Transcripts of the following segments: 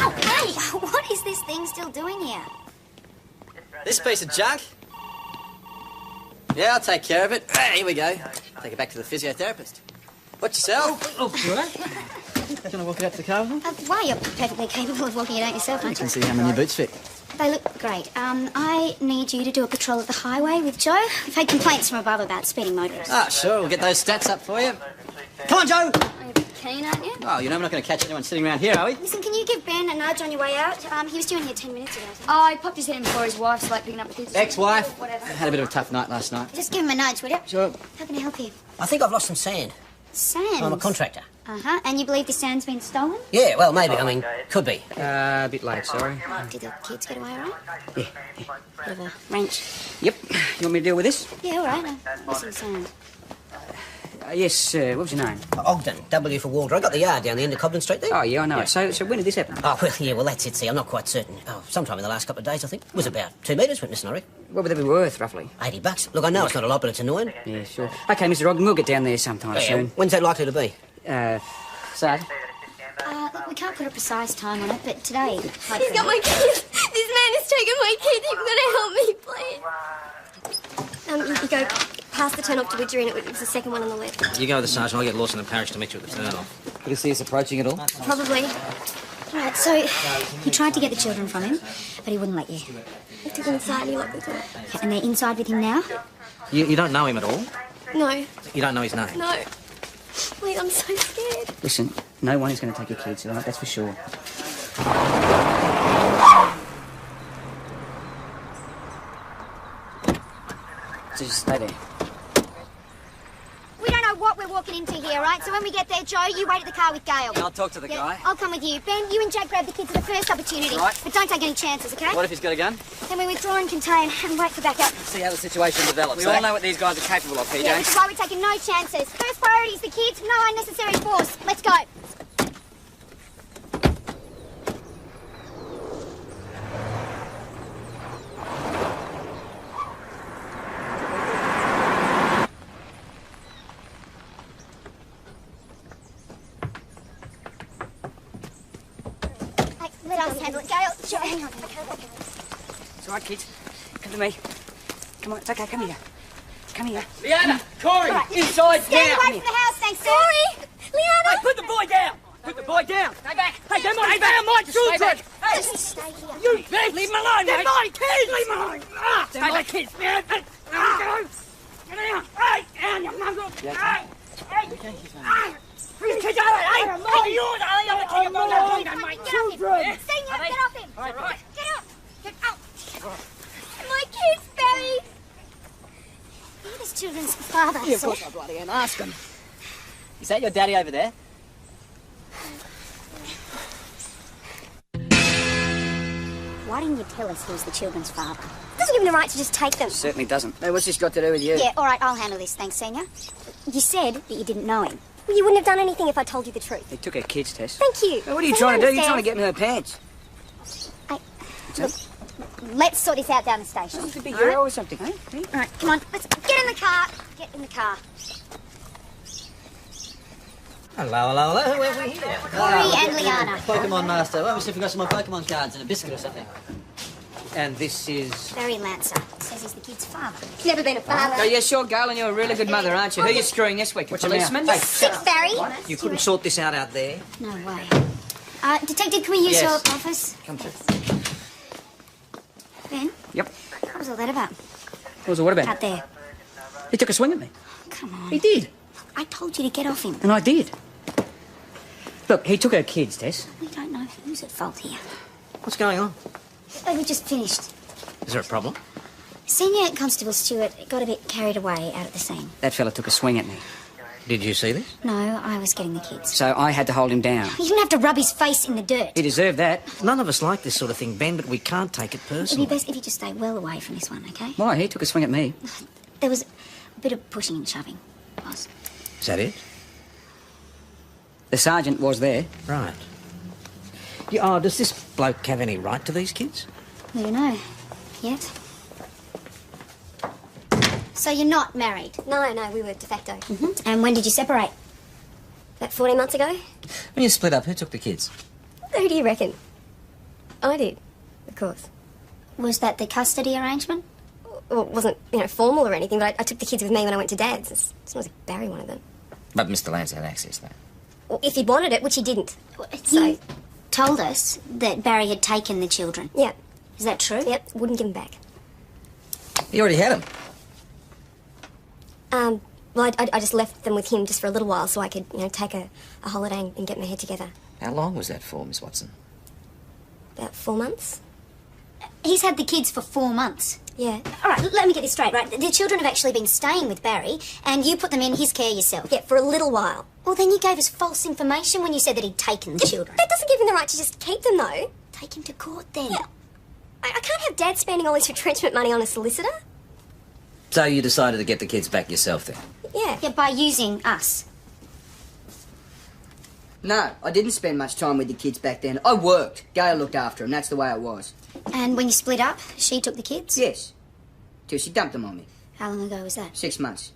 Oh, hey! What is this thing still doing here? This piece of junk? Yeah, I'll take care of it. Here we go. Take it back to the physiotherapist. Watch yourself. Oh, right. Do you want to walk it out to the car with them? Why, you're perfectly capable of walking it out yourself, You aren't you? can see how my new boots fit. They look great. I need you to do a patrol of the highway with Joe. We've had complaints from above about speeding motorists. Ah, sure. We'll get those stats up for you. Come on, Joe! Are you keen, aren't you? Oh, you know we're not going to catch anyone sitting around here, are we? Listen, can you give Ben a nudge on your way out? He was due in here 10 minutes ago. Oh, he popped his head in before his wife's like picking up the kids. Ex-wife. Whatever. Had a bit of a tough night last night. Just give him a nudge, will you? Sure. How can I help you? I think I've lost some sand. Sand? I'm a contractor. Uh-huh. And you believe the sand's been stolen? Yeah, well, maybe. I mean, could be. A bit late, sorry. Did the kids get away all right? Yeah. Bit of a wrench. Yep. You want me to deal with this? Yeah, all right. Missing sand. Yes, what was your name? Ogden, W for Walter. I got the yard down the end of Cobden Street there. Oh, yeah, I know it. So when did this happen? Oh, well, yeah, well, that's it, see. I'm not quite certain. Oh, sometime in the last couple of days, I think. It was about 2 metres, went missing, I reckon. What would they be worth, roughly? $80. Look, I know it's not a lot, but it's annoying. Yeah, sure. OK, Mr. Ogden, we'll get down there sometime soon. When's that likely to be? So? Look, we can't put a precise time on it, but today... He's got my kids. This man has taken my kids. You've got to help me, please. You go past the turn off to Widgery, and it was the second one on the left. You go with the sergeant. I'll get Lawson and Parrish to meet you at the turn off. Can you see us approaching it all? Probably. Right, so you tried to get the children from him, but he wouldn't let you. I took them inside and he locked the door. Okay, and they're inside with him now? You don't know him at all? No. You don't know his name? No. Please, I'm so scared. Listen, no one is going to take your kids, all right? That's for sure. So just stay there. We don't know what we're walking into here, right? So when we get there, Joe, you wait at the car with Gail. I'll talk to the guy. I'll come with you. Ben, you and Jack grab the kids at the first opportunity. Right. But don't take any chances, okay? What if he's got a gun? Then we withdraw and contain and wait for backup. See how the situation develops. We all know what these guys are capable of, PJ. Yeah, which is why we're taking no chances. First priority is the kids, no unnecessary force. Let's go. Let us handle it, Gail. Sure, hang on. It's all right, kids. Come to me. Come on, it's OK, come here. Come here. Leanna! Corey! Right. Inside Stay now! away from the house, thanks, sir. Sorry! Leanna! Hey, put the boy down! Put the boy down! Stay back! Hey, they're my children! Hey, Just stay here. you leave them alone, they're my kids! Leave them alone! They're my kids, man! Get down! Hey, down, you mongrel! Hey! Hey! Whose kids are they? Hey, they're yours, are they? I'm going to take them, my children! Senior, get off him. All right. Get up. Get out. My kids, Barry! You're this children's father, Yeah, of sir. course I bloody am. Ask him. Is that your daddy over there? Why didn't you tell us he was the children's father? Doesn't give him the right to just take them. Certainly doesn't. Hey, what's this got to do with you? Yeah, all right, I'll handle this, thanks, Senior. You said that you didn't know him. Well, you wouldn't have done anything if I told you the truth. He took her kids, Tess. Thank you. Hey, what are you So trying to do? he You're trying to understands. get in her pants. Look, let's sort this out down the station. It's a big all right? girl or something, eh? All right, come on, let's get in the car. Get in the car. Hello. Who are we here? Corey and Liana. Pokemon Master. Well, we see if we've got some more Pokemon cards and a biscuit or something. And this is... Barry Lancer. Says he's the kid's father. He's never been a father. Oh, yeah, sure, Gail, and you're a really good mother, aren't you? Who are you screwing this week? What's your mouth? Policeman? Hey, Sick, Barry. you couldn't sort this out there? No way. Detective, can we use Yes. your office? Come through. Ben, Yep. what was all that about? What was it, what about? Out there. He took a swing at me. Come on. He did. I told you to get off him. And I did. Look, he took her kids, Tess. We don't know who's at fault here. What's going on? We just finished. Is there a problem? Senior Constable Stewart got a bit carried away out at the scene. That fella took a swing at me. Did you see this? No, I was getting the kids. So I had to hold him down. You didn't have to rub his face in the dirt. He deserved that. None of us like this sort of thing, Ben, but we can't take it It'd be personally. best if you just stay well away from this one, okay? Why? He took a swing at me. There was a bit of pushing and shoving, boss. Is that it? The sergeant was there. Right. Yeah, does this bloke have any right to these kids? We don't know yet. So you're not married? No, we were de facto. And when did you separate? About 14 months ago. When you split up, who took the kids? Who do you reckon? I did, of course. Was that the custody arrangement? Well, it wasn't, formal or anything, but I took the kids with me when I went to Dad's. As soon as Barry wanted them. But Mr. Lance had access, though. Well, if he'd wanted it, which he didn't. You told us that Barry had taken the children. Yeah. Is that true? Yep, wouldn't give them back. He already had them. Well, I just left them with him just for a little while so I could, take a holiday and get my head together. How long was that for, Miss Watson? About 4 months. He's had the kids for 4 months. Yeah. All right, let me get this straight, right? The children have actually been staying with Barry, and you put them in his care yourself. Yeah, for a little while. Well, then you gave us false information when you said that he'd taken the children. That doesn't give him the right to just keep them, though. Take him to court, then. Yeah. I can't have Dad spending all his retrenchment money on a solicitor. So you decided to get the kids back yourself, then? Yeah. Yeah, by using us. No, I didn't spend much time with the kids back then. I worked. Gail looked after them. That's the way it was. And when you split up, she took the kids? Yes. Till she dumped them on me. How long ago was that? 6 months.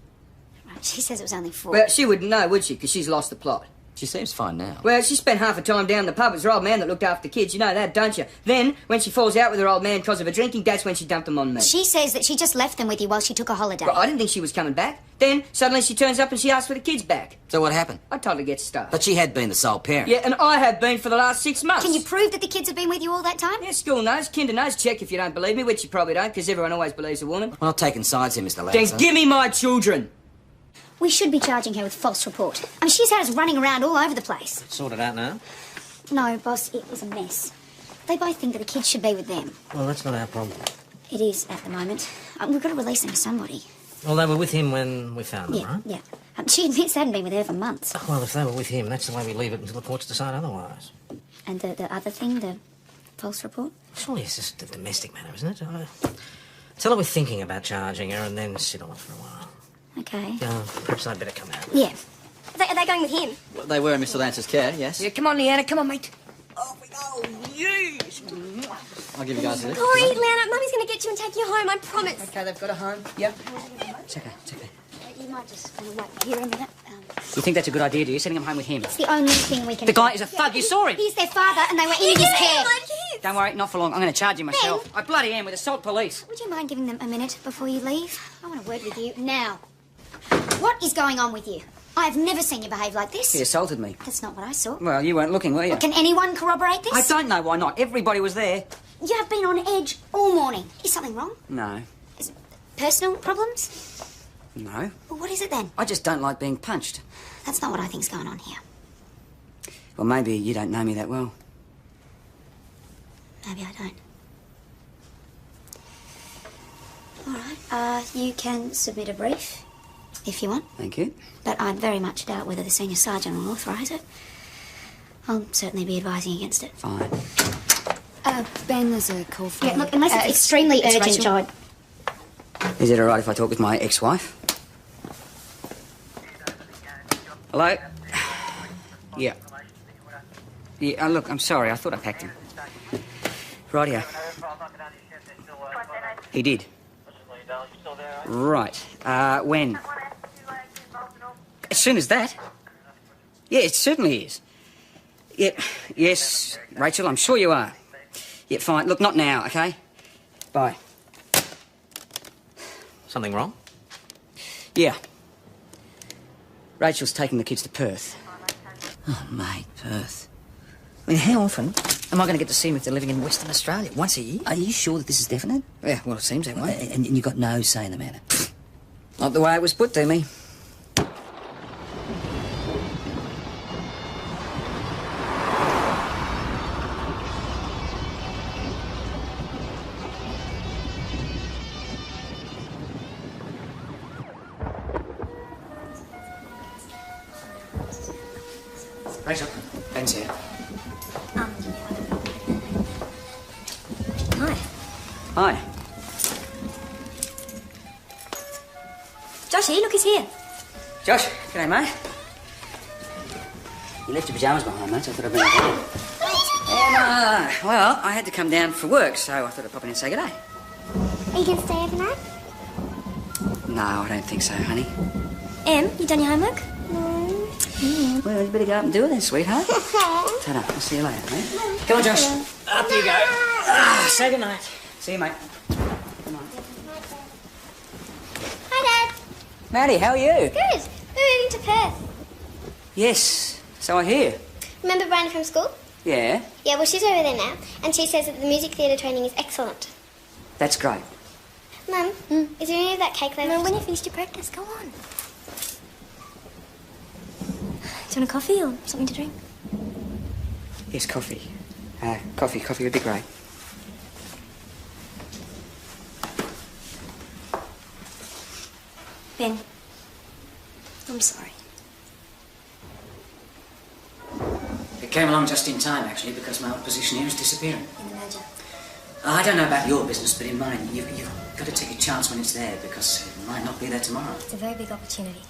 Right, she says it was only 4. Well, she wouldn't know, would she? Because she's lost the plot. She seems fine now. Well, she spent half her time down the pub. It was her old man that looked after the kids. You know that, don't you? Then, when she falls out with her old man because of her drinking, that's when she dumped them on me. She says that she just left them with you while she took a holiday. Well, I didn't think she was coming back. Then, suddenly she turns up and she asks for the kids back. So what happened? I told her to get stuffed. But she had been the sole parent. Yeah, and I have been for the last 6 months. Can you prove that the kids have been with you all that time? Yeah, school knows, kinder knows. Check if you don't believe me, which you probably don't, because everyone always believes a woman. I'm not taking sides here, Mr. Lance. Then give me my children. We should be charging her with false report. I mean, she's had us running around all over the place. Sort it out now. No, boss, it was a mess. They both think that the kids should be with them. Well, that's not our problem. It is at the moment. We've got to release them to somebody. Well, they were with him when we found them, Yeah, right? yeah. She admits they hadn't been with her for months. Well, if they were with him, that's the way we leave it until the courts decide otherwise. And the other thing, the false report? Surely it's just a domestic matter, isn't it? Tell her we're thinking about charging her and then sit on it for a while. Okay. Perhaps I'd better come out. Yeah. Are they going with him? Well, they were in Mr. Lance's care, yes. Yeah, come on, Leanna, come on, mate. Off we go. Yes. I'll give you guys a lift. Corey, Leanna, Mummy's going to get you and take you home, I promise. Okay, they've got a home. Yep. It's okay, it's okay. You might just want to wait here a minute. You think that's a good idea, do you? Sending them home with him? It's the only thing we can The do. guy is a thug, you saw him. He's their father and they were in his care. Don't worry, not for long. I'm going to charge you myself. I bloody am with assault police. Would you mind giving them a minute before you leave? I want a word with you now. What is going on with you? I have never seen you behave like this. He assaulted me. That's not what I saw. Well, you weren't looking, were you? Can anyone corroborate this? I don't know why not. Everybody was there. You have been on edge all morning. Is something wrong? No. Is it personal problems? No. Well, what is it then? I just don't like being punched. That's not what I think's going on here. Well, maybe you don't know me that well. Maybe I don't. All right. You can submit a brief if you want, Thank you. but I very much doubt whether the senior sergeant will authorise it. I'll certainly be advising against it. Fine. Ben, there's a call for Yeah, look, unless it's extremely it's urgent, Rachel. Joe. Is it all right if I talk with my ex-wife? Hello? Yeah. Yeah, look, I'm sorry. I thought I packed him. Rightio. He did. Right. When? As soon as that? Yeah, it certainly is. Yeah, yes, Rachel, I'm sure you are. Yeah, fine. Look, not now, okay? Bye. Something wrong? Yeah. Rachel's taking the kids to Perth. Oh, mate, Perth. I mean, how often am I going to get to see them if they're living in Western Australia? Once a year? Are you sure that this is definite? Yeah, well, it seems that way. And you got no say in the matter? Not the way it was put to me. Rachel, Ben's here. Hi. Hi. Joshy, look, he's here. Josh, g'day, mate. You left your pyjamas behind, mate, so I thought I'd bring you down. Well, I had to come down for work, so I thought I'd pop in and say g'day. Are you going to stay overnight? No, I don't think so, honey. Em, you done your homework? No. Well, you better go up and do it then, sweetheart. Ta-da. I'll see you later, mate. Come on, Josh. Up you go. Say goodnight. See you, mate. Come on. Hi, Dad. Maddie, how are you? Good. We're moving to Perth. Yes, so I hear. Remember Brian from school? Yeah, Yeah, well, she's over there now, and she says that the music theatre training is excellent. that's great. Mum, is there any of that cake left? Mum, when you finished your practice, go on. Do you want a coffee or something to drink? Yes, coffee. Coffee would be great. Ben, I'm sorry. It came along just in time, actually, because my position here is disappearing. In the merger. I don't know about your business, but in mine, you've got to take a chance when it's there, because it might not be there tomorrow. It's a very big opportunity.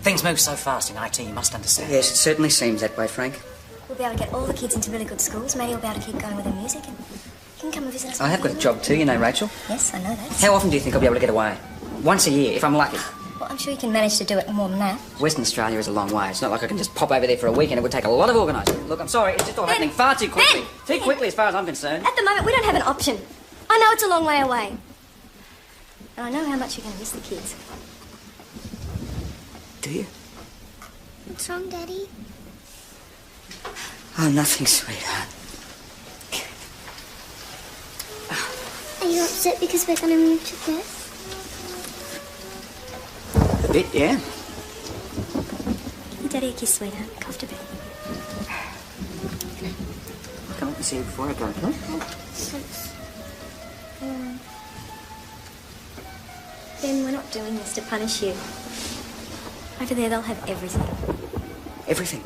Things move so fast in IT, you must understand. Yes, it certainly seems that way, Frank. We'll be able to get all the kids into really good schools. Maddie will be able to keep going with her music, and you can come and visit us. I have got a job too, you know, Rachel. Yes, I know that. How often do you think I'll be able to get away? Once a year, if I'm lucky. Well, I'm sure you can manage to do it more than that. Western Australia is a long way. It's not like I can just pop over there for a weekend. It would take a lot of organising. Look, I'm sorry, it's just all happening far too quickly. Too quickly as far as I'm concerned. At the moment, we don't have an option. I know it's a long way away. And I know how much you're going to miss the kids. Do you? What's wrong, Daddy? Oh, nothing, sweetheart. Are you upset because we're going to move to Perth? A bit, yeah. Give Daddy a kiss, sweetheart. Comfortably. Come up and see you before I go, huh? Ben, we're not doing this to punish you. Over there, they'll have everything. Everything.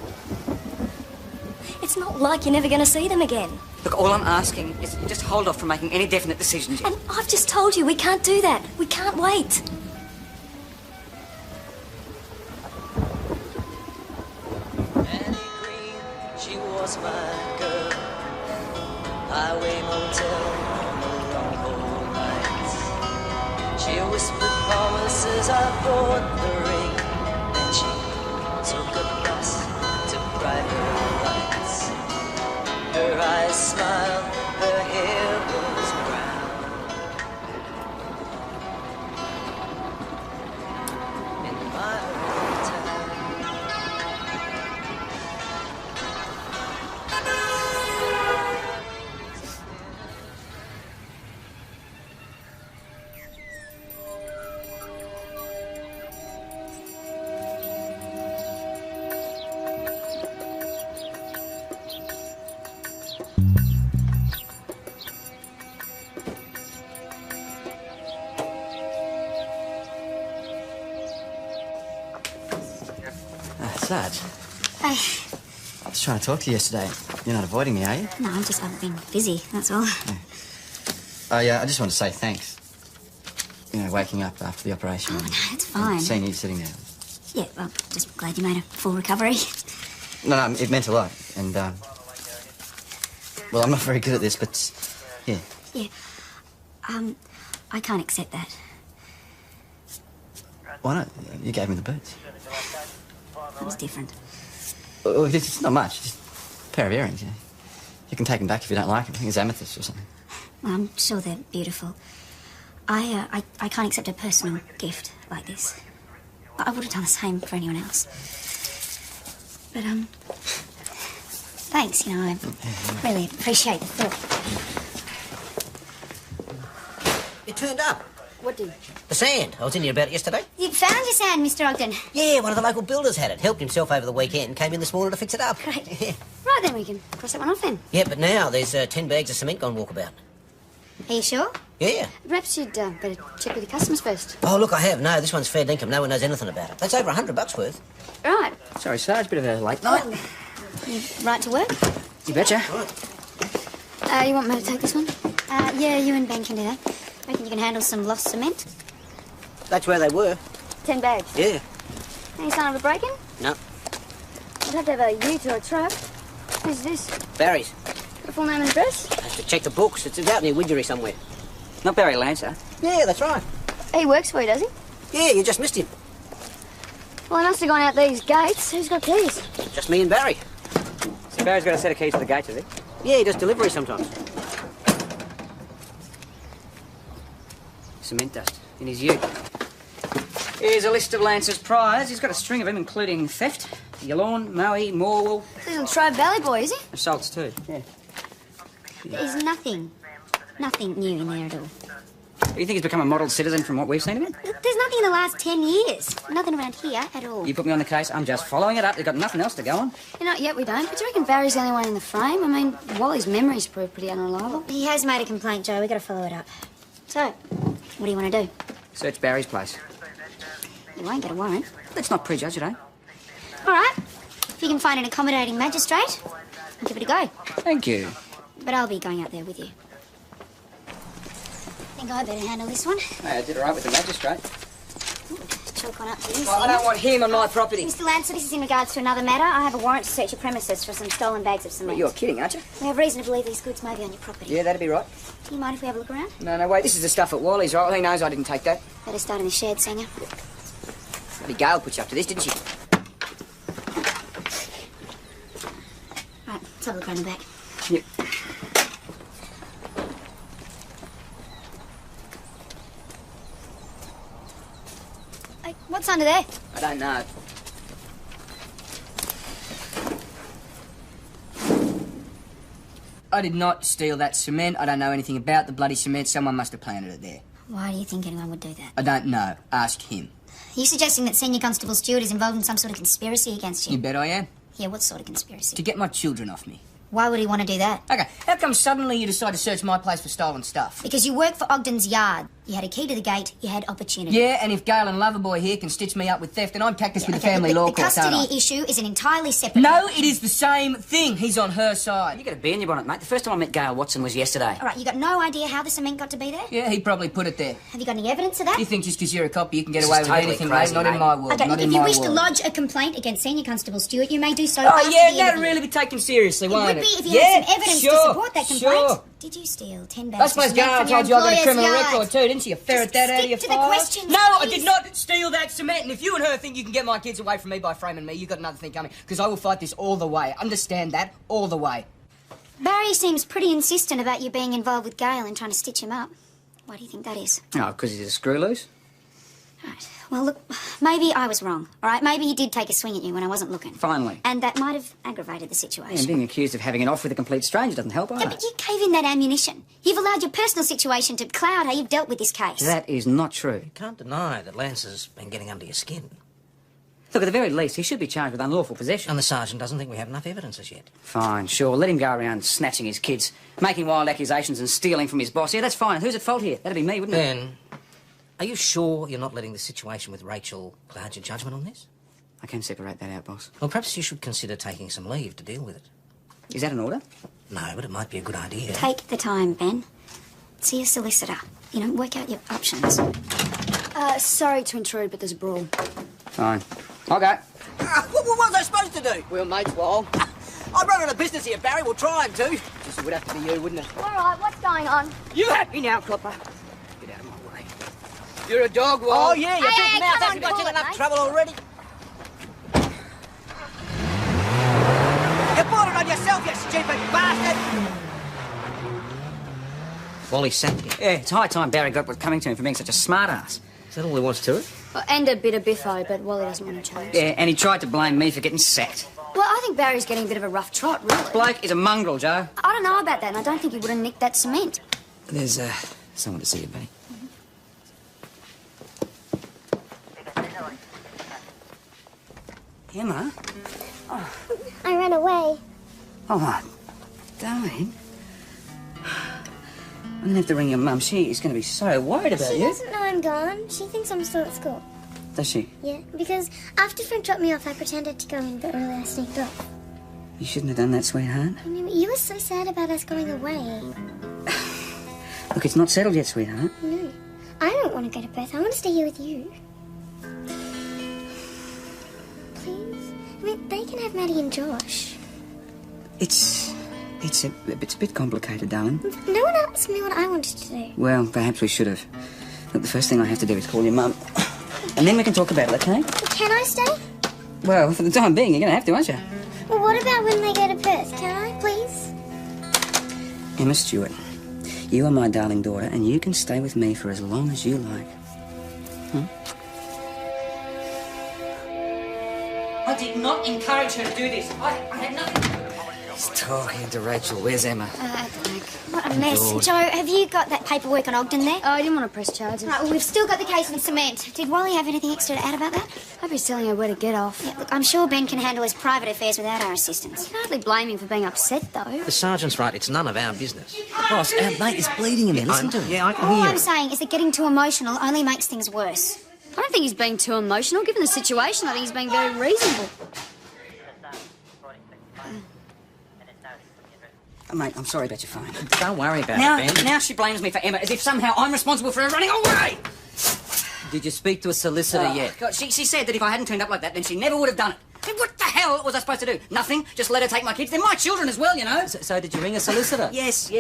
It's not like you're never going to see them again. Look, all I'm asking is you just hold off from making any definite decisions. And I've just told you we can't do that. We can't wait. Annie Green, she was my girl. Highway motel on the long cold nights. She whispered promises, I bought the ring. Then she took a bus to brighter lights. Her eyes smiled, her hair was brown. In my hometown. Sarge, Hey. I was trying to talk to you yesterday. You're not avoiding me, are you? No, I've been busy, that's all. I just want to say thanks. You know, waking up after the operation. Oh, no, it's fine. And seeing you sitting there. Yeah, well, just glad you made a full recovery. No, it meant a lot. And, well, I'm not very good at this, but, yeah. Yeah. I can't accept that. Why not? You gave me the boots. That was different. Well, it's not much. Just a pair of earrings, you know. You can take them back if you don't like them. I think it's amethyst or something. Well, I'm sure they're beautiful. I can't accept a personal gift like this. I would have done the same for anyone else. But, thanks, you know, I really appreciate the thought. It turned up. What did? The sand. I was in here about it yesterday. You found your sand, Mr. Ogden. Yeah, one of the local builders had it. Helped himself over the weekend. Came in this morning to fix it up. Great. Yeah. Right, then we can cross that one off then. Yeah, but now there's 10 bags of cement gone walkabout. Are you sure? Yeah. Perhaps you'd better check with your customers first. Oh, look, I have. No, this one's fair dinkum. No one knows anything about it. That's over $100 worth. Right. Sorry, Sarge, bit of a late night. You right to work? You betcha. You want me to take this one? Yeah, you and Ben can do that. Reckon you can handle some lost cement? That's where they were. 10 bags. Yeah. Any sign of a break-in? No. I'd have to have a ute or a truck. Who's this? Barry's. The full name and address? I have to check the books. It's out near Widgery somewhere. Not Barry Lancer. Yeah, that's right. He works for you, does he? Yeah, you just missed him. Well, I must have gone out these gates. Who's got keys? Just me and Barry. So Barry's got a set of keys to the gate, has he? Yeah, he does delivery sometimes. Cement dust in his ute. Here's a list of Lance's priors. He's got a string of them, including theft, Yalorn, Maui, Morwell. This isn't Tribe Valley Boy, is he? Assaults too. Yeah. There's nothing new in there at all. You think he's become a model citizen from what we've seen of him? There's nothing in the last 10 years. Nothing around here at all. You put me on the case, I'm just following it up. They've got nothing else to go on. Not yet, we don't. But do you reckon Barry's the only one in the frame? I mean, Wally's memories prove pretty unreliable. He has made a complaint, Joe. We've got to follow it up. So, what do you want to do? Search Barry's place. You won't get a warrant. Let's not prejudge it, eh? All right. If you can find an accommodating magistrate, I'll give it a go. Thank you. But I'll be going out there with you. I think I better handle this one. Hey, I did all right with the magistrate. Chalk on up to this. I don't want him on my property. Mr. Lancer, this is in regards to another matter. I have a warrant to search your premises for some stolen bags of cement. Well, you're kidding, aren't you? We have reason to believe these goods may be on your property. Yeah, that'd be right. Do you mind if we have a look around? No, wait, this is the stuff at Wally's, right? Well, he knows I didn't take that. Better start in the shed, Senior. Bloody Gail put you up to this, didn't she? Right, let's have a look around the back. Yep. Hey, what's under there? I don't know. I did not steal that cement. I don't know anything about the bloody cement. Someone must have planted it there. Why do you think anyone would do that? I don't know. Ask him. Are you suggesting that Senior Constable Stewart is involved in some sort of conspiracy against you? You bet I am. Yeah, what sort of conspiracy? To get my children off me. Why would he want to do that? Okay, how come suddenly you decide to search my place for stolen stuff? Because you work for Ogden's Yard. You had a key to the gate, you had opportunity. Yeah, and if Gail and Loverboy here can stitch me up with theft, then I'm cactus with the Okay, family law the court, don't I? custody issue is an entirely separate... No, it is the same thing. He's on her side. You got a bee in your bonnet, mate. The first time I met Gail Watson was yesterday. All right, you got no idea how the cement got to be there? Yeah, he probably put it there. Have you got any evidence of that? You think just because you're a copy you can get This away is with totally anything, crazy, mate? Not in mate. my world. Okay, Not in if you my wish to world. lodge a complaint against Senior Constable Stewart, you may do so Oh, after yeah, the that'd interview. really be taken seriously, won't It it? would be if you yeah, had some evidence sure, to support that complaint. Sure. Did you steal 10 I bags of suppose cement Gail from your told you I got a employer's criminal yard? record too, didn't she? You ferret that out of your stick to the file? questions, No, I please. did not steal that cement. And if you and her think you can get my kids away from me by framing me, you got another thing coming. Because I will fight this all the way. Understand that? All the way. Barry seems pretty insistent about you being involved with Gail and trying to stitch him up. Why do you think that is? Oh, because he's a screw loose? Right. Well, look, maybe I was wrong, all right? Maybe he did take a swing at you when I wasn't looking. Finally. And that might have aggravated the Yeah, situation. and being accused of having an off with a complete stranger doesn't help either. Yeah, but you gave him that ammunition. You've allowed your personal situation to cloud how you've dealt with this case. That is not true. Can't deny that Lance has been getting under your skin. Look, at the very least, he should be charged with unlawful possession. And the sergeant doesn't think we have enough evidence as yet. Fine, sure. Let him go around snatching his kids, making wild accusations and stealing from his boss. Yeah, that's fine. Who's at fault here? That'd be me, wouldn't it? Ben, are you sure you're not letting the situation with Rachel cloud your judgment on this? I can separate that out, boss. Well, perhaps you should consider taking some leave to deal with it. Is that an order? No, but it might be a good idea. Take the time, Ben. See a solicitor. You know, work out your options. Sorry to intrude, but there's a brawl. Fine. I'll go. What was I supposed to do? Well, mates, well, I'm running a business here, Barry. We'll try and do. just it would have to be you, wouldn't it? All right, what's going on? You happy now, Copper? Get out of my way. You're a dog, Wall. Oh, yeah, you Hey, big hey, mouth come hasn't on, got you cool in it, enough mate. trouble already. You bought it on yourself, you stupid bastard! Wally sat here. Yeah, it's high time Barry got what's coming to him for being such a smart-ass. Is that all he wants to it? And a bit of biffo, but Wally doesn't want to change. Yeah, and he tried to blame me for getting sacked. Well, I think Barry's getting a bit of a rough trot, really. Bloke is a mongrel, Joe. I don't know about that, and I don't think he would have nicked that cement. There's, someone to see you, buddy. Emma? I ran away. Oh, darling. I'm gonna have to ring your mum. She is gonna be so worried about She you. doesn't know I'm gone. She thinks I'm still at school. Does she? Yeah, because after Frank dropped me off, I pretended to go in, but really I sneaked off. You shouldn't have done that, sweetheart. I mean, you were so sad about us going away. Look, it's not settled yet, sweetheart. No, I don't want to go to Perth. I want to stay here with you. Please? I mean, they can have Maddie and Josh. It's a bit complicated, darling. No one asked me what I wanted to do. Well, perhaps we should have. Look, the first thing I have to do is call your mum and and then we can talk about it, okay? Can I stay? Well, for the time being, you're going to have to, aren't you? Well, what about when they go to Perth? Can I, please? Emma Stewart, you are my darling daughter, and you can stay with me for as long as you like. I did not encourage her to do this. I had nothing to do with it. He's talking to Rachel. Where's Emma? What a mess. Joe, have you got that paperwork on Ogden there? Oh, I didn't want to press charges. Right, well, we've still got the case in cement. Did Wally have anything extra to add about that? Hope he's telling her where to get off. Yeah, look, I'm sure Ben can handle his private affairs without our assistance. You can hardly blame him for being upset, though. The sergeant's right. It's none of our business. Boss, our mate is bleeding in there. Listen to him. Yeah, I can All hear I'm it. saying is that getting too emotional only makes things worse. I don't think he's being too emotional. Given the situation, I think he's being very reasonable. Mate, I'm sorry about your phone. Don't worry about Now, it, Ben. now she blames me for Emma as if somehow I'm responsible for her running away. Did you speak to a solicitor yet? God, she said that if I hadn't turned up like that, then she never would have done it. Then what the hell was I supposed to do? Nothing. Just let her take my kids. They're my children as well, you know. So did you ring a solicitor? Yes.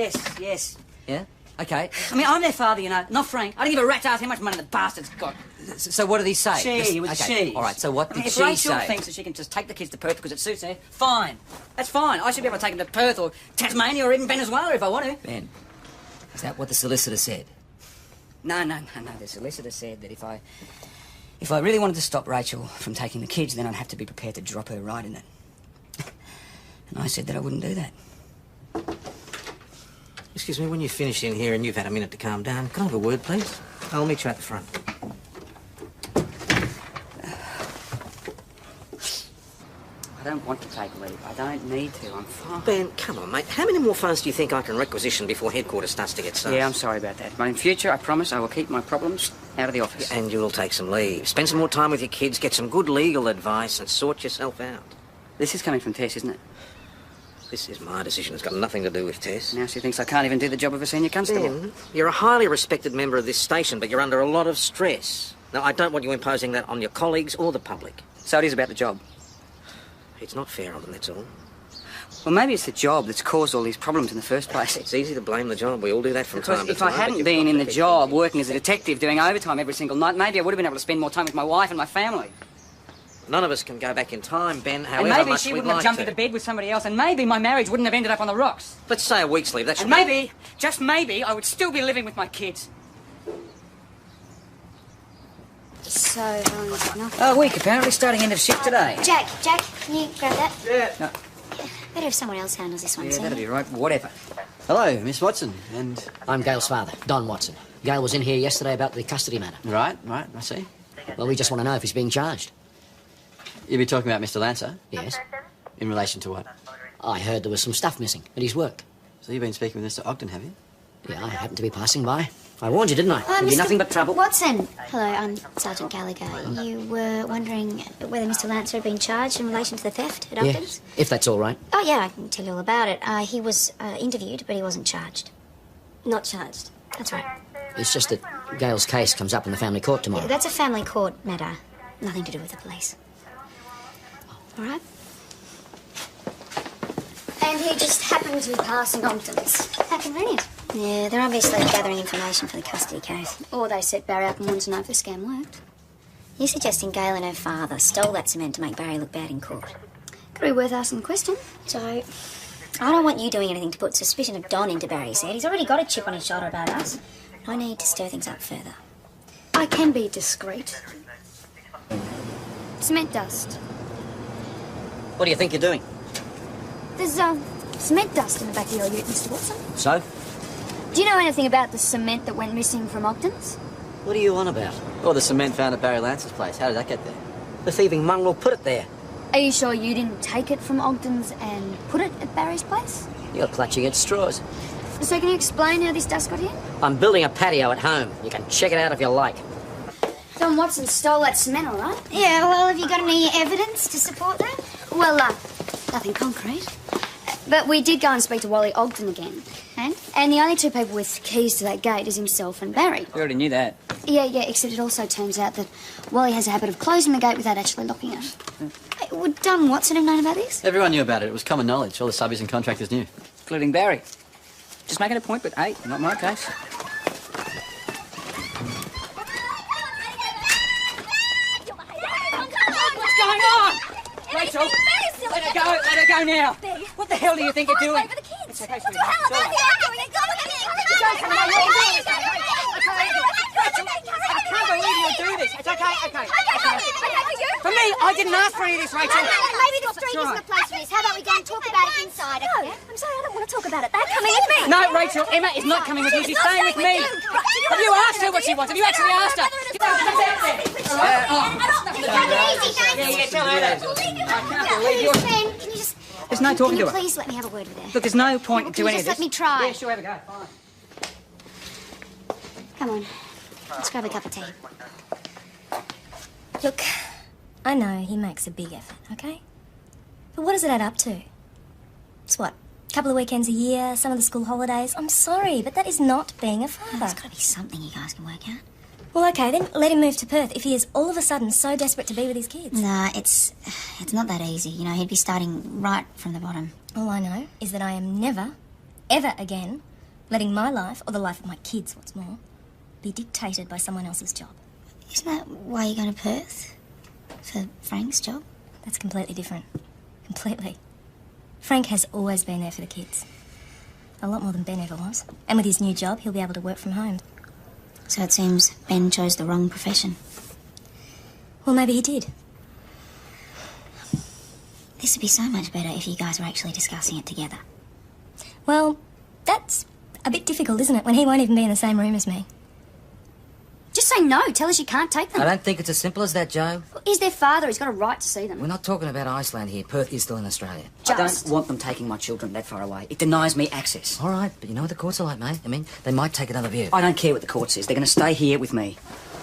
Yeah? Okay. I mean, I'm their father, you know, not Frank. I don't give a rat's ass how much money the bastard's got. So what did he say? It was okay. she. All right, so what did if she Rachel say? thinks that she can just take the kids to Perth because it suits her, fine. That's fine. I should be able to take them to Perth or Tasmania or even Venezuela if I want to. Ben, is that what the solicitor said? No. The solicitor said that if I really wanted to stop Rachel from taking the kids, then I'd have to be prepared to drop her right in it. And I said that I wouldn't do that. Excuse me, when you finish in here and you've had a minute to calm down, can I have a word, please? I'll meet you at the front. I don't want to take leave. I don't need to. I'm fine. Ben, come on, mate. How many more phones do you think I can requisition before headquarters starts to get sus? Yeah, I'm sorry about that. But in future, I promise I will keep my problems out of the office. And you'll take some leave. Spend some more time with your kids, get some good legal advice, and sort yourself out. This is coming from Tess, isn't it? This is my decision. It's got nothing to do with Tess. Now she thinks I can't even do the job of a senior constable. Ben, you're a highly respected member of this station, but you're under a lot of stress. Now, I don't want you imposing that on your colleagues or the public. So it is about the job. It's not fair on them, that's all. Well, maybe it's the job that's caused all these problems in the first place. It's easy to blame the job. We all do that from Because time to if time. I hadn't been in the job, working as a detective, doing overtime every single night, maybe I would have been able to spend more time with my wife and my family. None of us can go back in time, Ben, And however maybe much she we'd wouldn't like have jumped to. into bed with somebody else, and maybe my marriage wouldn't have ended up on the rocks. Let's say a week's leave. That should And maybe, just maybe, I would still be living with my kids. So, how long is it now? A week, apparently, starting end of shift today. Jack, can you grab that? Yeah. No. Better if someone else handles this one, Yeah, Sam. that'll be right. Whatever. Hello, Miss Watson, and... I'm Gail's father, Don Watson. Gail was in here yesterday about the custody matter. Right, I see. Well, we just want to know if he's being charged. You'll be talking about Mr. Lancer? Yes. In relation to what? I heard there was some stuff missing at his work. So you've been speaking with Mr. Ogden, have you? Yeah, I happened to be passing by. I warned you, didn't I? There'll be Mr. nothing but trouble. Watson. Hello, I'm Sergeant Gallagher. You were wondering whether Mr. Lancer had been charged in relation to the theft at Ogden's? Yes, if that's all right. Oh, yeah, I can tell you all about it. He was interviewed, but he wasn't charged. Not charged. That's right. It's just that Gail's case comes up in the family court tomorrow. That's a family court matter. Nothing to do with the police. All right? And he just happened to be passing Ogden's. How convenient. Yeah, they're obviously gathering information for the custody case. Or they set Barry up and wanted to know if the scam worked. You're suggesting Gail and her father stole that cement to make Barry look bad in court. Could be worth asking the question. So, I don't want you doing anything to put suspicion of Don into Barry's head. He's already got a chip on his shoulder about us. I need to stir things up further. I can be discreet. Cement dust. What do you think you're doing? There's, cement dust in the back of your ute, Mr. Watson. So? Do you know anything about the cement that went missing from Ogden's? What are you on about? Or the cement found at Barry Lance's place. How did that get there? The thieving mongrel put it there. Are you sure you didn't take it from Ogden's and put it at Barry's place? You're clutching at straws. So can you explain how this dust got here? I'm building a patio at home. You can check it out if you like. Don Watson stole that cement, all right? Yeah, well, have you got any evidence to support that? Well, nothing concrete. But we did go and speak to Wally Ogden again. And? And the only two people with keys to that gate is himself and Barry. We already knew that. Yeah, except it also turns out that Wally has a habit of closing the gate without actually locking it. Hey, would Don Watson have known about this? Everyone knew about it. It was common knowledge. All the subbies and contractors knew. Including Barry. Just making a point, but hey, not my case. Rachel! It's Let her go now! Betty. What the hell do you think you're doing? Over the kids. It's okay, What the sweetheart. hell? It's all That's right. what I'm doing. I can't believe you'll do this. It's okay. For me, I didn't ask for any of this, Rachel. Maybe the street That's isn't right. the place for this. How about we go and talk about it inside? No, I'm sorry, I don't want to talk about it. They're coming with me. No, Rachel, Emma is not coming with you. She's staying with me. Have you asked her what she wants? Have you actually asked her? Yeah, tell her that. I can't believe you're... Ben, can you just... There's no talking Can to you her. please let me have a word with her? Look, there's no point Can to you any of just this. let me try? Yeah, sure, have a go. Fine. Come on. Let's grab a cup of tea. Look, I know he makes a big effort, okay? But what does it add up to? It's what? A couple of weekends a year, some of the school holidays. I'm sorry, but that is not being a father. There's got to be something you guys can work out. Well, okay, then let him move to Perth if he is all of a sudden so desperate to be with his kids. Nah, it's not that easy. You know, he'd be starting right from the bottom. All I know is that I am never, ever again letting my life, or the life of my kids, what's more, be dictated by someone else's job. Isn't that why you're going to Perth? For Frank's job? That's completely different. Completely. Frank has always been there for the kids. A lot more than Ben ever was. And with his new job, he'll be able to work from home. So it seems Ben chose the wrong profession. Well, maybe he did. This would be so much better if you guys were actually discussing it together. Well, that's a bit difficult, isn't it, when he won't even be in the same room as me? Just say no. Tell us you can't take them. I don't think it's as simple as that, Joe. He's their father. He's got a right to see them. We're not talking about Iceland here. Perth is still in Australia. I don't want them taking my children that far away. It denies me access. All right, but you know what the courts are like, mate. I mean, they might take another view. I don't care what the court says. They're going to stay here with me.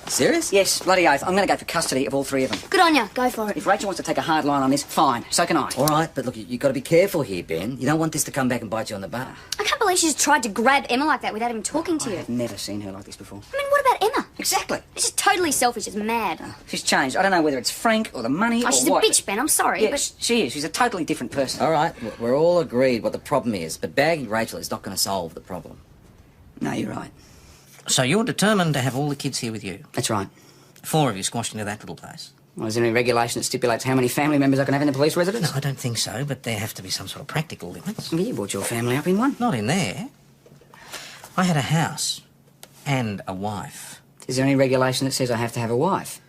Serious? Yes, bloody oath. I'm going to go for custody of all three of them. Good on you. Go for it. If Rachel wants to take a hard line on this, fine. So can I. All right, but look, you've got to be careful here, Ben. You don't want this to come back and bite you on the butt. I can't believe she's tried to grab Emma like that without even talking to you. I've never seen her like this before. I mean, what about Emma? Exactly. It's just totally selfish. It's mad. She's changed. I don't know whether it's Frank or the money Oh, or she's what. a bitch, Ben. I'm sorry, Yeah, but... she is. She's a totally different person. All right, we're all agreed what the problem is, but bagging Rachel is not going to solve the problem. No, you're right. So you're determined to have all the kids here with you? That's right. 4 of you squashed into that little place? Well, is there any regulation that stipulates how many family members I can have in the police residence? No, I don't think so, but there have to be some sort of practical limits. Well, you brought your family up in one. Not in there. I had a house and a wife. Is there any regulation that says I have to have a wife?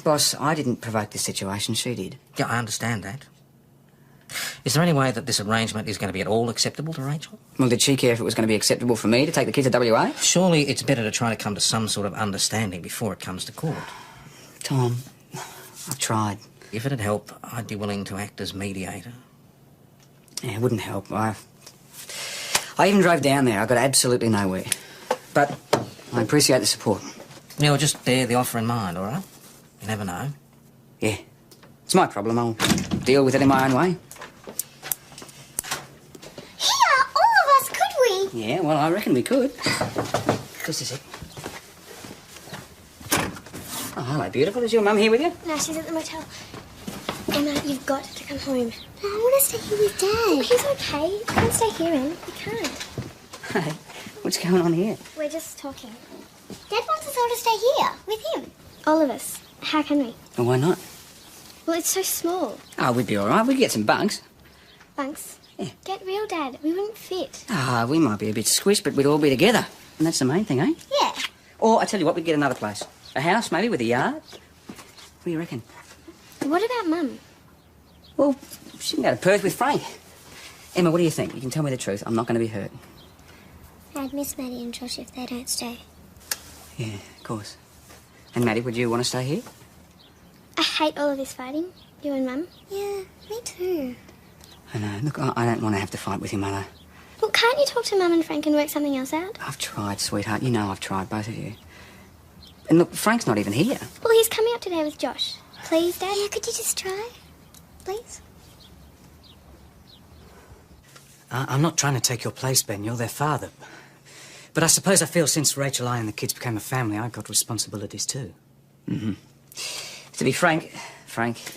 Boss, I didn't provoke this situation, she did. Yeah, I understand that. Is there any way that this arrangement is going to be at all acceptable to Rachel? Well, did she care if it was going to be acceptable for me to take the kids to WA? Surely it's better to try to come to some sort of understanding before it comes to court. Tom, I've tried. If it'd help, I'd be willing to act as mediator. Yeah, it wouldn't help. I even drove down there. I got absolutely nowhere. But I appreciate the support. Yeah, well, just bear the offer in mind, all right? You never know. Yeah. It's my problem. I'll deal with it in my own way. Here, all of us, could we? Yeah, well, I reckon we could. Just a sec. Oh, hello, beautiful. Is your mum here with you? No, she's at the motel. Emma, you've got to come home. No, I want to stay here with Dad. Oh, he's okay. You can't stay here, Em. You can't. Hey, what's going on here? We're just talking. Dad wants us all to stay here, with him. All of us. How can we? Well, why not? Well, it's so small. Oh, we'd be all right. We'd get some bugs. Bunks. Yeah. Get real, Dad. We wouldn't fit. Ah, we might be a bit squished, but we'd all be together. And that's the main thing, eh? Yeah. Or, I tell you what, we'd get another place. A house, maybe, with a yard. What do you reckon? What about Mum? Well, she can go to Perth with Frank. Emma, what do you think? You can tell me the truth. I'm not going to be hurt. I'd miss Maddie and Josh if they don't stay. Yeah, of course. And Maddie, would you want to stay here? I hate all of this fighting. You and Mum? Yeah, me too. I know. Look, I don't want to have to fight with you, Mother. Well, can't you talk to Mum and Frank and work something else out? I've tried, sweetheart. You know I've tried, both of you. And look, Frank's not even here. Well, he's coming up today with Josh. Please, Dad? Yeah, could you just try? Please? I'm not trying to take your place, Ben. You're their father. But I suppose I feel since Rachel, I and the kids became a family, I've got responsibilities too. Mm-hmm. To be frank,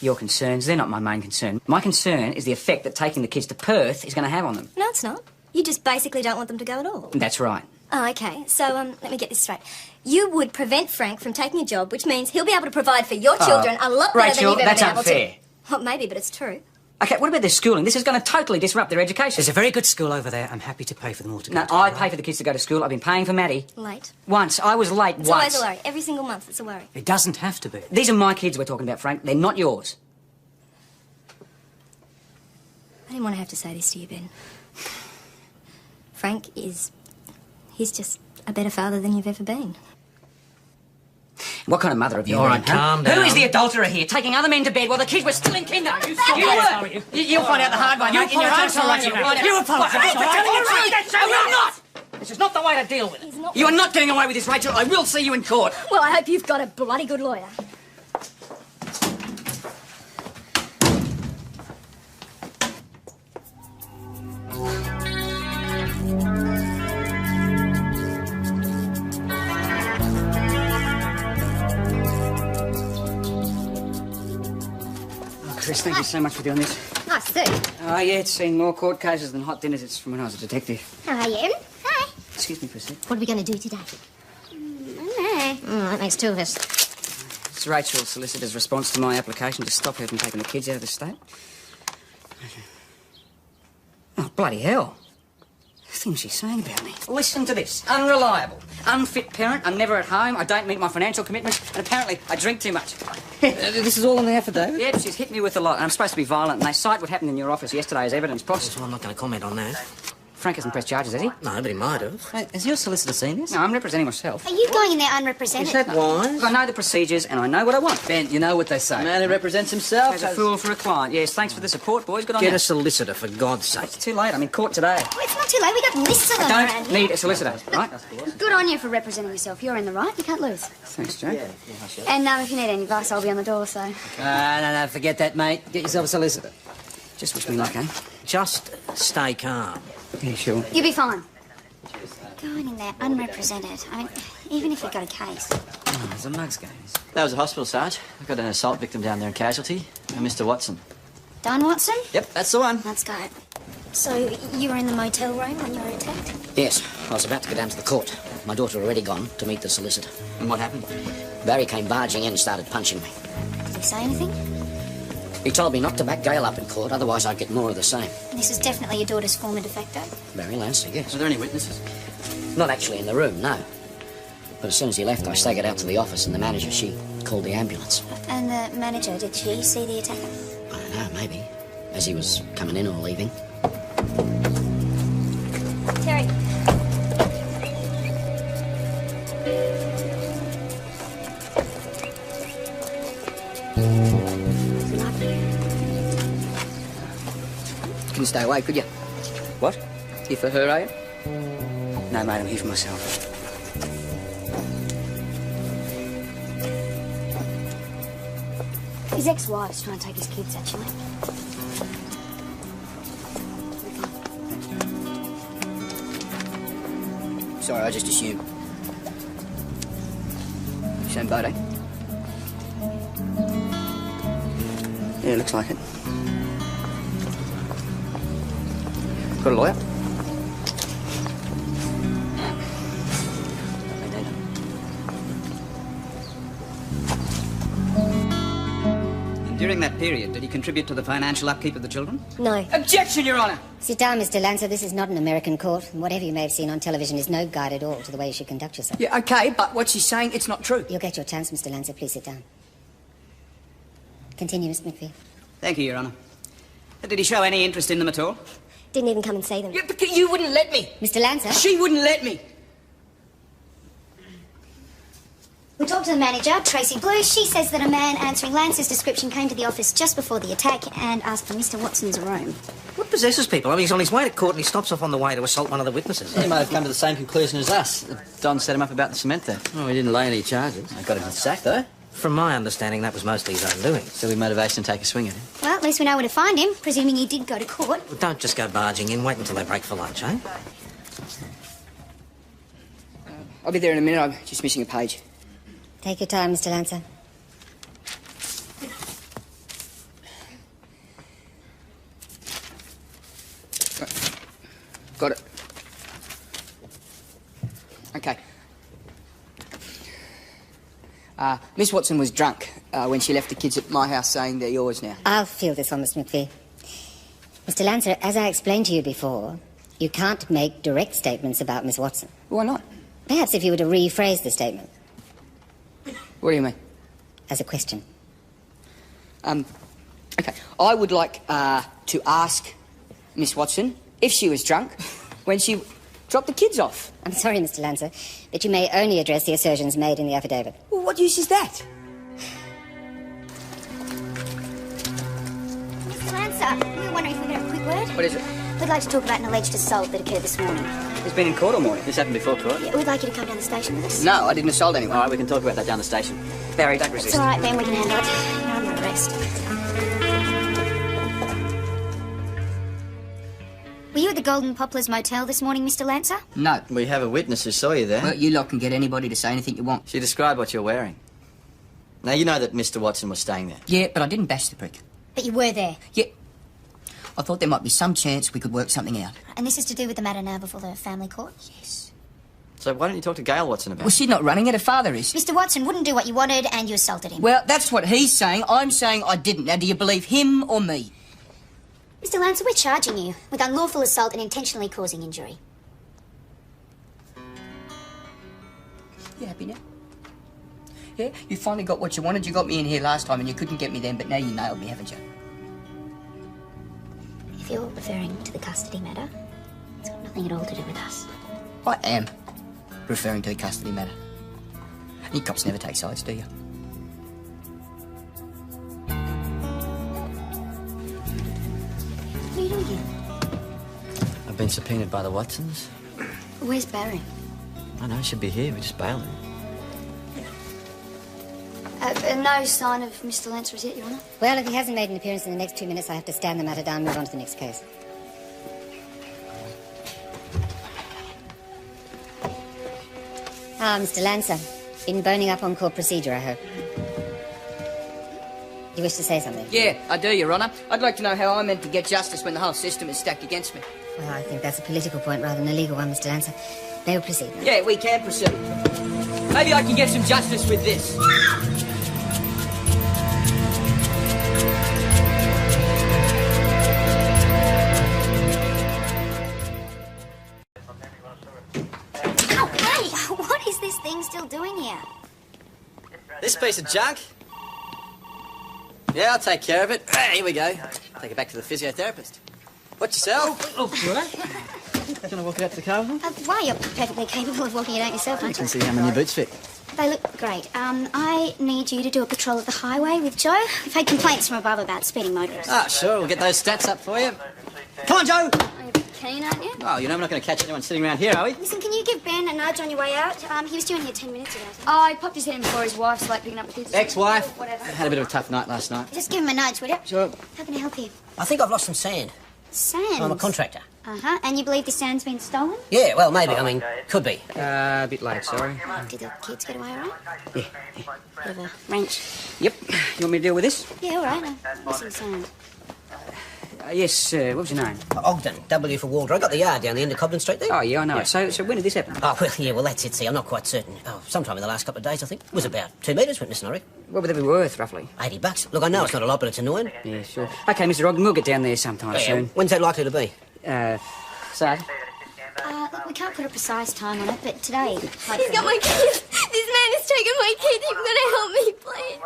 your concerns, they're not my main concern. My concern is the effect that taking the kids to Perth is going to have on them. No, it's not. You just basically don't want them to go at all. That's right. Oh, okay. So, let me get this straight. You would prevent Frank from taking a job, which means he'll be able to provide for your children a lot better than Rachel, you've ever that's been able unfair. to. Well, maybe, but it's true. OK, what about their schooling? This is going to totally disrupt their education. There's a very good school over there. I'm happy to pay for them all to go No, to. I pay for the kids to go to school. I've been paying for Maddie. Late. Once. I was late It's once. always a worry. Every single month, it's a worry. It doesn't have to be. These are my kids we're talking about, Frank. They're not yours. I didn't want to have to say this to you, Ben. Frank is... He's just a better father than you've ever been. What kind of mother have you All been, right, huh? calm down. Who is the adulterer here, taking other men to bed while the kids were still in kinder? You'll find out the hard way, mate. In your own time. You apologise. I will not! This is not the way to deal with it. You are not getting away with this, Rachel. I will see you in court. Well, I hope you've got a bloody good lawyer. Chris, thank you so much for doing this. Nice to see you. Oh, yeah, it's seen more court cases than hot dinners. It's from when I was a detective. How are you? Hi. Excuse me for a sec. What are we going to do today? I don't know. That makes two of us. It's Rachel's solicitor's response to my application to stop her from taking the kids out of the state. Oh, bloody hell. The things she's saying about me. Listen to this. Unreliable. Unfit parent. I'm never at home. I don't meet my financial commitments. And apparently I drink too much. This is all in the affidavit? Yep, she's hit me with a lot. And I'm supposed to be violent. And they cite what happened in your office yesterday as evidence, boss. Well, I'm not going to comment on that. Frank hasn't pressed charges, has he? No, but he might have. Hey, has your solicitor seen this? No, I'm representing myself. Are you going in there unrepresented? Is that wise? I know the procedures and I know what I want. Ben, you know what they say. Man who represents himself As a fool for a client. Yes, thanks for the support, boys. Good on Get you. a solicitor, for God's sake. It's too late. I'm in court today. Oh, it's not too late. We got lists of them I around don't here. need a solicitor, right? Good on you for representing yourself. You're in the right. You can't lose. Thanks, Joe. And if you need any advice, I'll be on the door, so... No, forget that, mate. Get yourself a solicitor. Just wish me luck, eh? Just stay calm. Yeah, sure. You'll be fine. Going in there unrepresented. I mean, even if you've got a case. Oh, there's a mugs game. That was a hospital, Sarge. I got an assault victim down there in casualty. Mr. Watson. Don Watson? Yep, that's the one. Let's go. So, you were in the motel room when you were attacked? Yes, I was about to go down to the court. My daughter had already gone to meet the solicitor. And what happened? Barry came barging in and started punching me. Did he say anything? He told me not to back Gail up in court, otherwise I'd get more of the same. This was definitely your daughter's former de facto. Barry Lancer, yes. Were there any witnesses? Not actually in the room, no. But as soon as he left, I staggered out to the office and the manager, she called the ambulance. And the manager, did she see the attacker? I don't know, maybe. As he was coming in or leaving. Terry. Can you stay away, could you? What? Here for her, are you? No, mate, I'm here for myself. His ex-wife's trying to take his kids, actually. Sorry, I just assumed. Same boat, eh? Yeah, looks like it. Got a lawyer? During that period, did he contribute to the financial upkeep of the children? No. Objection, Your Honour! Sit down, Mr. Lancer. This is not an American court, and whatever you may have seen on television is no guide at all to the way you should conduct yourself. Yeah, OK, but what she's saying, it's not true. You'll get your chance, Mr. Lancer. Please sit down. Continue, Mr. McPhee. Thank you, Your Honour. Did he show any interest in them at all? Didn't even come and see them. Yeah, but you wouldn't let me. Mr. Lancer? She wouldn't let me. We talked to the manager, Tracy Blue. She says that a man answering Lance's description came to the office just before the attack and asked for Mr. Watson's room. What possesses people? I mean, he's on his way to court and he stops off on the way to assault one of the witnesses. He might have come to the same conclusion as us. Don set him up about the cement there. Oh, he didn't lay any charges. I got him sacked, though. From my understanding, that was mostly his own doing. Silly motivation to take a swing at him. Well, at least we know where to find him, presuming he did go to court. Well, don't just go barging in. Wait until they break for lunch, eh? I'll be there in a minute. I'm just missing a page. Take your time, Mr. Lancer. Got it. OK. Miss Watson was drunk when she left the kids at my house saying they're yours now. I'll field this one, Mr. McPhee. Mr. Lancer, as I explained to you before, you can't make direct statements about Miss Watson. Why not? Perhaps if you were to rephrase the statement. What do you mean? As a question. Okay. I would like to ask Miss Watson if she was drunk when she dropped the kids off. I'm sorry, Mr. Lancer, but you may only address the assertions made in the affidavit. Well, what use is that? Mr. Lancer, we were wondering if we could have a quick word. What is it? We'd like to talk about an alleged assault that occurred this morning. He's been in court all morning. This happened before court. Yeah, we'd like you to come down the station with us. No, I didn't assault anyone. All right, we can talk about that down the station. Barry, don't resist. It's all right, Ben, we can handle it. You're under arrest. Were you at the Golden Poplars Motel this morning, Mr. Lancer? No. We have a witness who saw you there. Well, you lot can get anybody to say anything you want. She described what you're wearing. Now, you know that Mr. Watson was staying there. Yeah, but I didn't bash the prick. But you were there. Yeah. I thought there might be some chance we could work something out. And this is to do with the matter now before the family court? Yes. So why don't you talk to Gail Watson about it? Well, she's not running it, her father is. Mr. Watson wouldn't do what you wanted and you assaulted him. Well, that's what he's saying. I'm saying I didn't. Now, do you believe him or me? Mr. Lancer, we're charging you with unlawful assault and intentionally causing injury. You happy now? Yeah? You finally got what you wanted. You got me in here last time and you couldn't get me then, but now you nailed me, haven't you? If you're referring to the custody matter, it's got nothing at all to do with us. I am referring to the custody matter. You cops never take sides, do you? What are you doing here? I've been subpoenaed by the Watsons. Where's Barry? I know, he should be here. We just bailed him. No sign of Mr. Lancer as yet, Your Honour. Well, if he hasn't made an appearance in the next 2 minutes, I have to stand the matter down and move on to the next case. Ah, Mr. Lancer. Been boning up on court procedure, I hope. You wish to say something? Yeah, I do, Your Honour. I'd like to know how I'm meant to get justice when the whole system is stacked against me. Well, I think that's a political point rather than a legal one, Mr. Lancer. They will proceed. Yeah, we can proceed. Maybe I can get some justice with this. What is this thing still doing here? This piece of junk? Yeah, I'll take care of it. Here we go. Take it back to the physiotherapist. Watch yourself. Do you want to walk it out to the car with them? Why, you're perfectly capable of walking it out yourself, You aren't can you? see how my new boots fit. They look great. I need you to do a patrol of the highway with Joe. We've had complaints from above about speeding motorists. Ah, sure, we'll get those stats up for you. Come on, Joe! You're keen, aren't you? Oh, you know we're not going to catch anyone sitting around here, are we? Listen, can you give Ben a nudge on your way out? He was due in here 10 minutes ago. Oh, he popped his head in before his wife's like picking up the kids. Ex-wife. Whatever. Had a bit of a tough night last night. Just give him a nudge, will you? Sure. How can I help you? I think I've lost some sand. Sand? I'm a contractor. Uh-huh. And you believe the sand's been stolen? Yeah, well, maybe. I mean, could be. A bit late, sorry. Did the kids get away all right? Yeah. Bit of a wrench. Yep. You want me to deal with this? Yeah, all right. What's in sand? Yes, what was your name? Ogden, W for Walter. I got the yard down the end of Cobden Street there. Oh, yeah, I know. So when did this happen? Oh, well, yeah, well, that's it. See, I'm not quite certain. Oh, sometime in the last couple of days, I think. It was about 2 metres went missing, I reckon. What would they be worth, roughly? $80. Look, I know it's not a lot, but it's annoying. Yeah, sure. OK, Mr. Ogden, we'll get down there sometime soon. When's that likely to be? Saturday. Look, we can't put a precise time on it, but today... He's got my kids. This man has taken my kids. You've got to help me, please.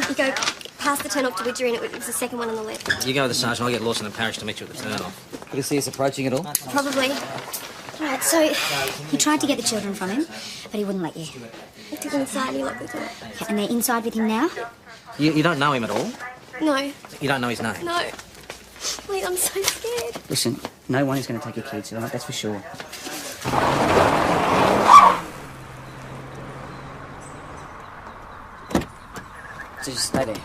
You go past the turn off to Widger and it was the second one on the left. You go with the sergeant, I'll get Lawson and Parrish to meet you at the turn-off. You see us approaching it all? Probably. Right, so you tried to get the children from him, but he wouldn't let you. I took them inside and he locked the door. Okay, and they're inside with him now? You don't know him at all? No. You don't know his name? No. Please, I'm so scared. Listen, no one is going to take your kids, all right? That's for sure. So just stay there.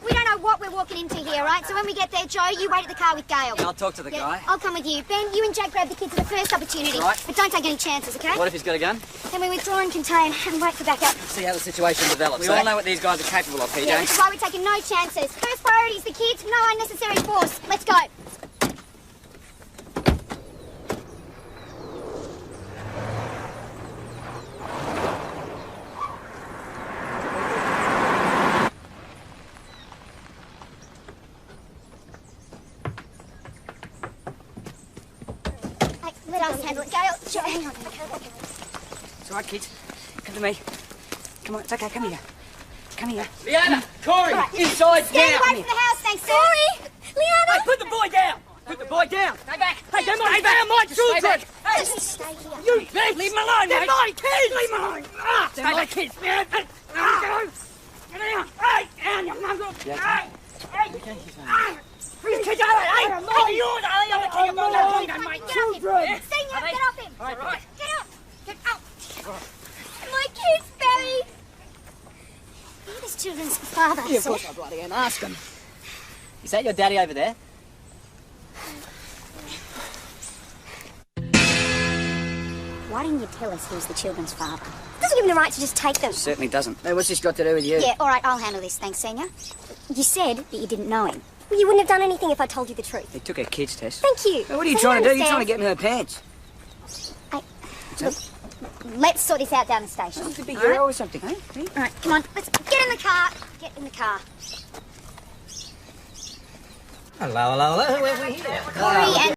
We don't know what we're walking into here, right? So when we get there, Joe, you wait at the car with Gail. I'll talk to the guy. I'll come with you. Ben, you and Jack grab the kids at the first opportunity. Right. But don't take any chances, okay? What if he's got a gun? Then we withdraw and contain and wait for backup. See how the situation develops. We all know what these guys are capable of, PJ. Yeah, which is why we're taking no chances. First priority is the kids, no unnecessary force. Let's go. I'll just handle it. Gail, sure, hang on. It's all right, kids. Come to me. Come on, it's okay, come here. Come here. Leanna, Corey, inside Stay now. away from the house, thanks, Corey! Leanna! Hey, put the boy down. Put the boy down. Stay back. Hey, they're my children. Hey, Just stay here. you bitch. Leave him alone, They're mate. my kids. Leave him alone. They're my kids, man. Get down. Hey, down, you muggle. Hey, hey. Who's kids are they? Hey, hey, yours. Are they? I'm Get off him! Senior, get off him! All right. Get up! Get out! My kids, Barry! You're this children's father. Yeah, of course I bloody am. Ask him. Is that your daddy over there? Why didn't you tell us he was the children's father? Doesn't give him the right to just take them. Certainly doesn't. Hey, what's this got to do with you? Yeah, all right, I'll handle this. Thanks, Senior. You said that you didn't know him. Well, you wouldn't have done anything if I told you the truth. They took her kids test. Thank you. Now, what are you So trying he to do? You're trying to understands. get in her pants. Let's sort this out down the station. It's a big all right? girl or something, eh? All right, come on. Let's get in the car. Get in the car. Hello, hello, hello. Who have we here? Corey and